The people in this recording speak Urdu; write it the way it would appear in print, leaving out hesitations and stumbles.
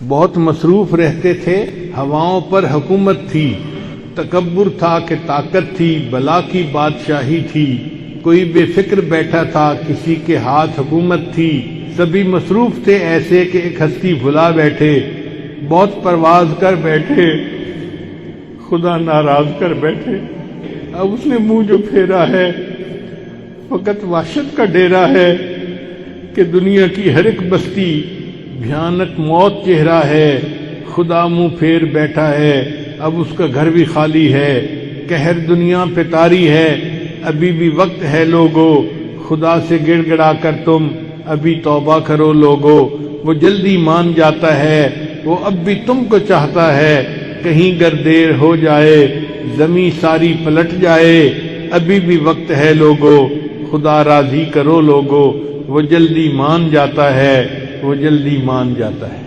بہت مصروف رہتے تھے، ہواؤں پر حکومت تھی، تکبر تھا کہ طاقت تھی، بلا کی بادشاہی تھی، کوئی بے فکر بیٹھا تھا، کسی کے ہاتھ حکومت تھی، سبھی مصروف تھے ایسے کہ ایک ہستی بھلا بیٹھے، بہت پرواز کر بیٹھے، خدا ناراض کر بیٹھے۔ اب اس نے منہ جو پھیرا ہے فقط وحشت کا ڈیرا ہے کہ دنیا کی ہر ایک بستی بھیانک موت چہرہ ہے، خدا منہ پھیر بیٹھا ہے، اب اس کا گھر بھی خالی ہے، قہر دنیا پہ طاری ہے، ابھی بھی وقت ہے لوگو، خدا سے گڑ گڑا کر تم ابھی توبہ کرو لوگو، وہ جلدی مان جاتا ہے، وہ اب بھی تم کو چاہتا ہے، کہیں گر دیر ہو جائے زمیں ساری پلٹ جائے، ابھی بھی وقت ہے لوگو، خدا راضی کرو لوگو، وہ جلدی مان جاتا ہے، وہ جلدی مان جاتا ہے۔